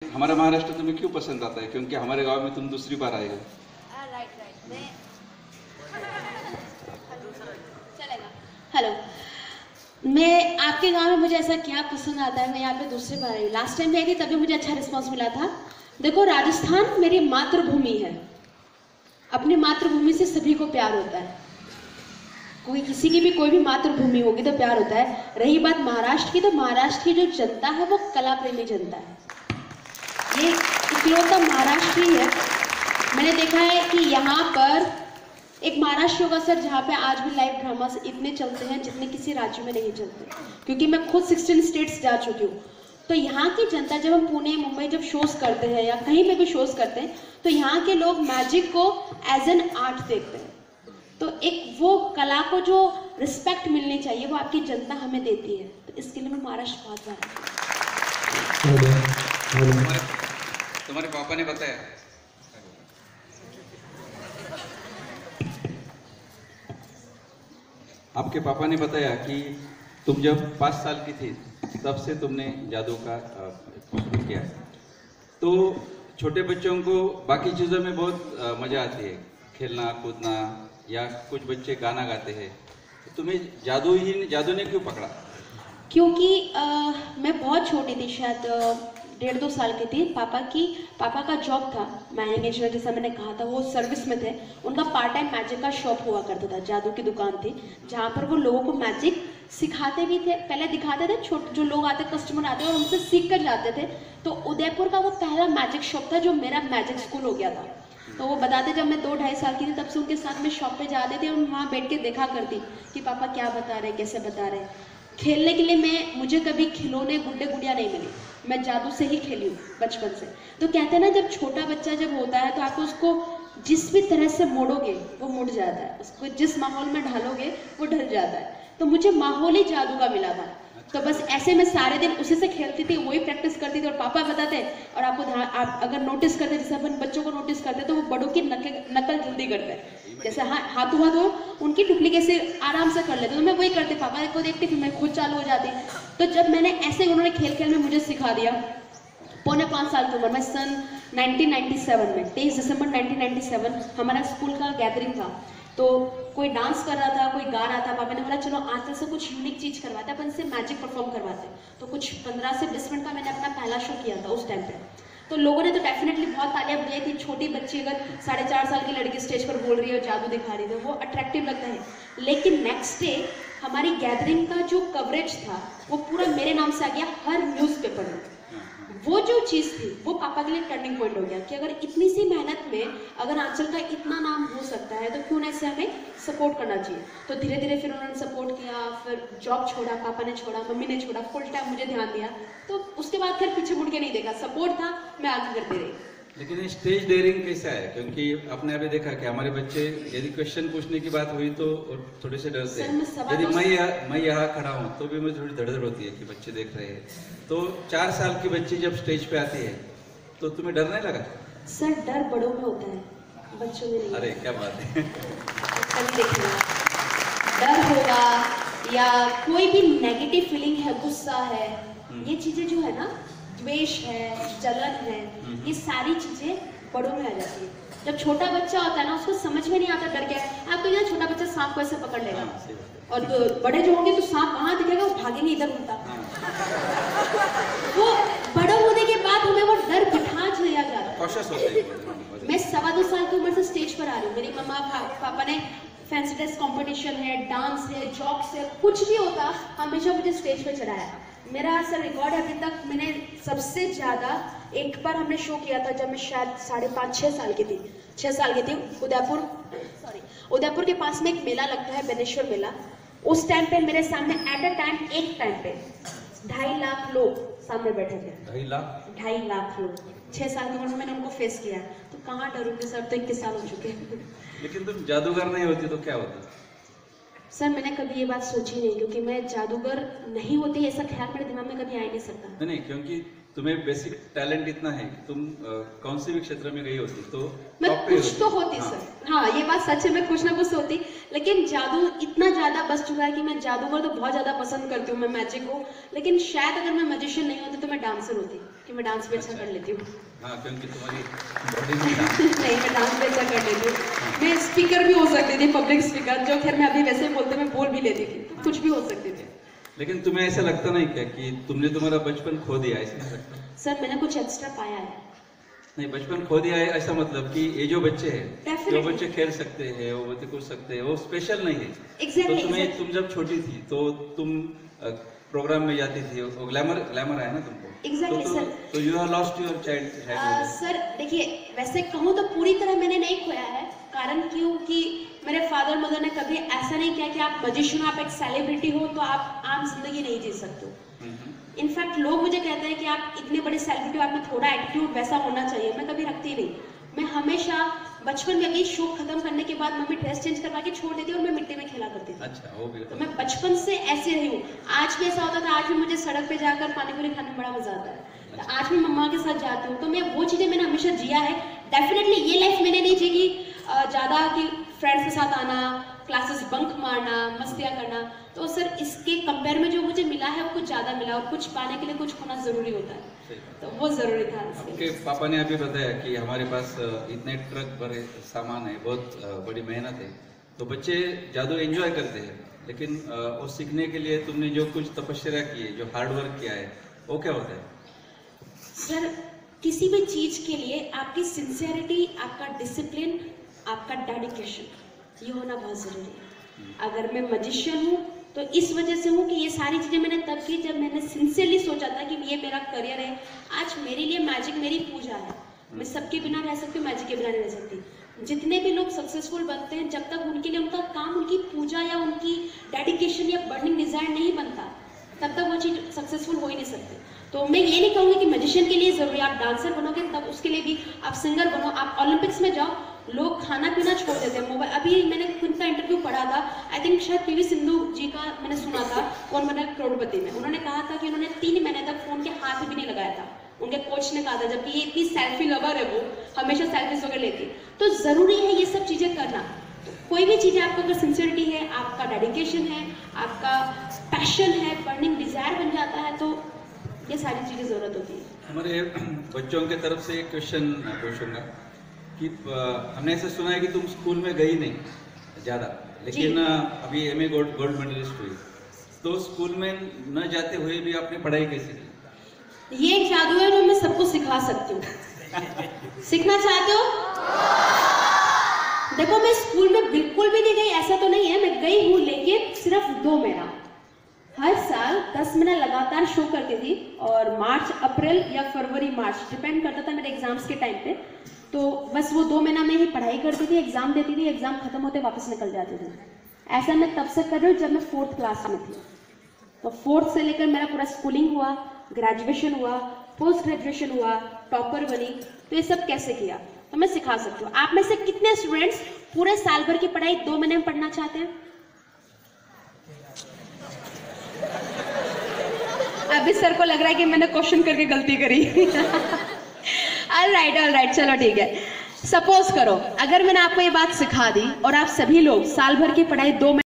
हमारा महाराष्ट्र तुम्हें क्यों पसंद आता है? क्योंकि हमारे गांव में तुम दूसरी बार आए हो। चलेगा। हेलो, मैं आपके गांव में मुझे ऐसा क्या पसंद आता है, मैं यहाँ पे दूसरी बार आई हूँ। लास्ट टाइम आई थी तभी मुझे अच्छा रिस्पांस मिला था। देखो, राजस्थान मेरी मातृभूमि है। अपनी मातृभूमि से सभी को प्यार होता है। कोई किसी की भी कोई भी मातृभूमि होगी तो प्यार होता है। रही बात महाराष्ट्र की, तो महाराष्ट्र की जो जनता है वो कला प्रेमी जनता है। ये इकलौता महाराष्ट्र ही है। मैंने देखा है कि यहाँ पर एक महाराष्ट्र होगा सर जहाँ पे आज भी लाइव ड्रामास इतने चलते हैं जितने किसी राज्य में नहीं चलते, क्योंकि मैं खुद 16 स्टेट्स जा चुकी हूँ। तो यहाँ की जनता, जब हम पुणे मुंबई जब शोज करते हैं या कहीं पे भी शोज करते हैं, तो यहाँ के लोग मैजिक को एज एन आर्ट देखते हैं। तो एक वो कला को जो रिस्पेक्ट मिलनी चाहिए वो आपकी जनता हमें देती है। तो इसके लिए मैं महाराष्ट्र बहुत बार। तुम्हारे पापा ने बताया? आपके पापा ने बताया कि तुम जब 5 साल की थी तब से तुमने जादू का शुरू किया। तो छोटे बच्चों को बाकी चीज़ों में बहुत मज़ा आती है, खेलना कूदना, या कुछ बच्चे गाना गाते हैं। तो तुम्हें जादू ने क्यों पकड़ा? क्योंकि मैं बहुत छोटी थी, शायद 1.5-2 साल की थी। पापा का जॉब था मैनेजिंग इंजीनियर, जैसा मैंने कहा था, वो सर्विस में थे। उनका पार्ट टाइम मैजिक का शॉप हुआ करता था, जादू की दुकान थी जहाँ पर वो लोगों को मैजिक सिखाते भी थे। पहले दिखाते थे, छोटे जो लोग आते, कस्टमर आते और उनसे सीख कर जाते थे। तो उदयपुर का वो पहला मैजिक शॉप था जो मेरा मैजिक स्कूल हो गया था। तो वो बताते, जब मैं 2-2.5 साल की थी तब से उनके साथ में शॉप पे जाते थे और वहाँ बैठ के देखा करती कि पापा क्या बता रहे, कैसे बता रहे। खेलने के लिए मुझे कभी खिलौने गुड्डे गुड़िया नहीं मिली, मैं जादू से ही खेली हूँ बचपन से। तो कहते हैं ना, जब छोटा बच्चा जब होता है तो आप उसको जिस भी तरह से मोड़ोगे वो मुड़ जाता है, उसको जिस माहौल में ढालोगे वो ढल जाता है। तो मुझे माहौल ही जादू का मिला था। तो बस ऐसे मैं सारे दिन उसी से खेलती थी, वही प्रैक्टिस करती थी। और पापा बताते, और आप अगर नोटिस करते, जैसे अपन बच्चों को नोटिस करते तो वो बड़ों की नकल जल्दी करते हैं। जैसे हाथों हाथ उनकी डुप्लीकेट से आराम से कर लेते, तो मैं वही करती, पापा को देखती फिर मैं खुद चालू हो जाती। तो जब मैंने ऐसे उन्होंने खेल खेल में मुझे सिखा दिया। 4.25 साल की उम्र में सन 1997 में 23 दिसंबर 1997 हमारा स्कूल का गैदरिंग था। तो कोई डांस कर रहा था, कोई गा रहा था। पापा ने बोला चलो आज से कुछ यूनिक चीज करवाते, अपन से मैजिक परफॉर्म करवाते। तो कुछ 15 से 20 मिनट का मैंने अपना पहला शो किया था उस टाइम पे। तो लोगों ने तो डेफिनेटली बहुत तालियां बजाई थी। छोटी बच्ची अगर 4.5 साल की लड़की स्टेज पर बोल रही है और जादू दिखा रही है, वो अट्रैक्टिव लगता है। लेकिन नेक्स्ट डे हमारी गैदरिंग का जो कवरेज था वो पूरा मेरे नाम से आ गया हर न्यूज़पेपर में। वो जो चीज़ थी वो पापा के लिए टर्निंग पॉइंट हो गया कि अगर इतनी सी मेहनत में अगर आंचल का इतना नाम हो सकता है तो क्यों ना इसे हमें सपोर्ट करना चाहिए। तो धीरे धीरे फिर उन्होंने सपोर्ट किया, फिर जॉब छोड़ा, पापा ने छोड़ा, मम्मी ने छोड़ा, फुल टाइम मुझे ध्यान दिया। तो उसके बाद फिर पीछे मुड़ के नहीं देखा, सपोर्ट था, मैं आगे करती रही। लेकिन स्टेज डेयरिंग कैसा है? क्योंकि आपने अभी देखा कि हमारे बच्चे यदि क्वेश्चन पूछने की बात हुई तो थोड़े से डरते हैं। यदि मैं यहाँ खड़ा हूँ तो भी मुझे थोड़ी धड़धड़ होती है कि बच्चे देख रहे हैं। तो 4 साल की बच्ची जब स्टेज पे आती है तो तुम्हें डर नहीं लगा? सर, डर बड़ों में होता है, बच्चों में नहीं। अरे क्या बात है। डर होगा या कोई भी नेगेटिव फीलिंग है, गुस्सा है, ये चीजें जो है ना, द्वेष है, जलन है, ये सारी चीजें बड़ों में आ जाती है। जब छोटा बच्चा होता है ना, उसको समझ में नहीं आता डर क्या है। आप तो यहाँ छोटा बच्चा सांप को ऐसे पकड़ लेगा, और तो बड़े जो होंगे तो सांप वहां दिखेगा, वो भागेंगे इधर उल्टा। वो बड़ा होने के बाद हमें वो डर बिठा दिया जाता है। मैं 2.25 साल की उम्र से स्टेज पर आ रही हूँ। मेरी मम्मा पापा ने फैंसी ड्रेस कंपटीशन है, डांस है, जॉक्स है, कुछ भी होता हमेशा मुझे स्टेज पर चढ़ाया। मेरा सर रिकॉर्ड है अभी तक, मैंने सबसे ज़्यादा एक बार हमने शो किया था जब मैं शायद 5.5-6 साल की थी, 6 साल की थी। उदयपुर के पास में एक मेला लगता है, बेनेश्वर मेला। उस टाइम पे मेरे सामने एक टाइम पे 2.5 लाख लोग सामने बैठे थे। 2.5 लाख लोग 6 साल की उम्र में मैंने उनको फेस किया। तो कहाँ डरूंगी सर, तो 21 साल हो चुके हैं। लेकिन तुम जादूगर नहीं होती तो क्या होता? सर, मैंने कभी ये बात सोची नहीं, क्योंकि मैं जादूगर नहीं होती ऐसा ख्याल मेरे दिमाग में कभी आ ही नहीं सकता। नहीं, क्योंकि तुम्हें बेसिक टैलेंट इतना है कि तुम कौन से भी क्षेत्र में गई होती तो मैं कुछ तो होती। हाँ। सर हाँ, ये बात सच है, मैं कुछ ना कुछ होती। लेकिन जादू इतना ज्यादा बस चुका है कि मैं जादूगर तो बहुत ज्यादा पसंद करती हूँ, मैं मैजिक को। लेकिन शायद अगर मैं मैजिशियन नहीं होती तो मैं डांसर होती। कि मैं डांस भी अच्छा कर लेती हूँ। हाँ, क्योंकि तुम्हारी बॉडी में डांस। नहीं, मैं डांस भी अच्छा कर लेती हूँ। मैं स्पीकर भी हो सकती थी, पब्लिक स्पीकर, जो खैर मैं अभी वैसे बोलते मैं बोल भी लेती थी, तो कुछ भी हो सकती थी। लेकिन तुम्हें ऐसा लगता नहीं क्या कि तुमने तुम्हारा बचपन खो दिया, ऐसा नहीं लगता? सर मैंने कुछ एक्स्ट्रा पाया है। नहीं, बचपन खो दिया है ऐसा मतलब कि ये जो बच्चे हैं, जो Definitely. बच्चे खेल सकते हैं, वो बच्चे कूद सकते हैं, वो स्पेशल नहीं है। Exactly, तो तुम्हें exactly. तुम जब छोटी थी तो तुम प्रोग्राम में जाती थी, वो ग्लैमर है ना तुमको। Exactly, तो, sir. तो you have lost your child. Sir देखिए, वैसे कहूँ तो पूरी तरह मैंने नहीं खोया है। कारण क्यों कि मेरे फादर मदर ने कभी ऐसा नहीं किया कि आप मजिशियन, आप एक सेलिब्रिटी हो तो आप आम जिंदगी नहीं जी सकते हो। इनफैक्ट लोग मुझे कहते हैं कि आप इतने बड़े सेलिब्रिटी हो, आप में थोड़ा एटीट्यूड वैसा होना चाहिए। मैं कभी रखती नहीं। मैं हमेशा बचपन में अभी शो खत्म करने के बाद मम्मी ड्रेस चेंज करवा के छोड़ देती और मैं मिट्टी में खेला करती थी। अच्छा, वो भी। तो मैं बचपन से ऐसे रही हूँ। आज भी ऐसा होता था, आज भी मुझे सड़क पे जाकर पानी पूरी खाने में बड़ा मजा आता है। तो आज भी मम्मा के साथ जाती हूँ, तो मैं वो चीज़ें मैंने हमेशा जिया है। डेफिनेटली ये लाइफ मैंने नहीं जी कि ज़्यादा कि फ्रेंड्स के साथ आना, क्लासेस बंक मारना, मस्तियाँ करना। तो सर इसके कंपेयर में जो मुझे मिला है वो कुछ ज़्यादा मिला, और कुछ पाने के लिए कुछ होना ज़रूरी होता है, तो वो ज़रूरी था। आपके पापा ने अभी बताया कि हमारे पास इतने ट्रक भरे सामान है, बहुत बड़ी मेहनत है, तो बच्चे जादू एंजॉय करते हैं, लेकिन वो सीखने के लिए तुमने जो कुछ तपस्या की है, जो हार्ड वर्क किया है, वो क्या होता है? सर किसी भी चीज़ के लिए आपकी सिंसियरिटी, आपका डिसिप्लिन, आपका डेडिकेशन, ये होना बहुत ज़रूरी है। अगर मैं मजिशियन हूँ तो इस वजह से हूँ कि ये सारी चीज़ें मैंने तब की जब मैंने सिंसियरली सोचा था कि ये मेरा करियर है। आज मेरे लिए मैजिक मेरी पूजा है। मैं सबके बिना रह सकती हूँ, मैजिक के बिना नहीं रह सकती। जितने भी लोग सक्सेसफुल बनते हैं, जब तक उनके लिए उनका काम, उनकी पूजा या उनकी डेडिकेशन या बर्निंग डिज़ायर नहीं बनता, तब तक वो चीज़ सक्सेसफुल हो ही नहीं सकती। तो मैं ये नहीं कहूँगी कि मैजिशियन के लिए ज़रूरी, आप डांसर बनोगे तब उसके लिए भी, आप सिंगर बनो, आप ओलंपिक्स में जाओ, लोग खाना पीना छोड़ देते हैं, मोबाइल। अभी मैंने खुद का इंटरव्यू पढ़ा था, आई थिंक शायद पीवी सिंधु जी का मैंने सुना था, कौन बना करोड़पति में। उन्होंने कहा था कि उन्होंने 3 महीने तक फोन के हाथ भी नहीं लगाया था। उनके कोच ने कहा था, जबकि ये इतनी सेल्फी लवर है, वो हमेशा सेल्फीज वगैरह लेती है। तो ज़रूरी है ये सब चीज़ें करना। तो कोई भी चीज़ें आपको अगर सिंसियरिटी है, आपका डेडिकेशन है, आपका पैशन है, बर्निंग डिज़ायर बन जाता है, तो ये सारी चीज़ें ज़रूरत होती है। हमारे बच्चों की तरफ से एक क्वेश्चन पूछूंगा कि हमने ऐसा सुना है कि तुम स्कूल में गई नहीं ज़्यादा, लेकिन अभी एमए गोल्ड मेडलिस्ट हुई, तो स्कूल में न जाते हुए भी आपने पढ़ाई कैसे की? ये एक जादू है जो मैं सबको सिखा सकती हूँ। सीखना चाहते हो? देखो, मैं स्कूल में बिल्कुल भी नहीं गई ऐसा तो नहीं है, मैं गई हूँ, लेकिन सिर्फ 2 महीना। हर साल 10 महीना लगातार शो करती थी, और मार्च अप्रैल या फरवरी मार्च डिपेंड करता था मेरे एग्जाम्स के टाइम पे। तो बस वो 2 महीना में ही पढ़ाई करती थी, एग्जाम देती थी, एग्जाम खत्म होते वापस निकल जाती थी। ऐसा मैं तब से कर रही हूँ जब मैं 4th क्लास में थी। तो 4th से लेकर मेरा पूरा स्कूलिंग हुआ, ग्रेजुएशन हुआ, पोस्ट ग्रेजुएशन हुआ, टॉपर बनी। तो ये सब कैसे किया, तो मैं सिखा सकती हूँ। आप में से कितने स्टूडेंट्स पूरे साल भर की पढ़ाई 2 महीने में पढ़ना चाहते हैं? अभी सर को लग रहा है कि मैंने क्वेश्चन करके गलती करी। ऑल राइट, चलो ठीक है। सपोज करो अगर मैंने आपको ये बात सिखा दी और आप सभी लोग साल भर की पढ़ाई 2 महीने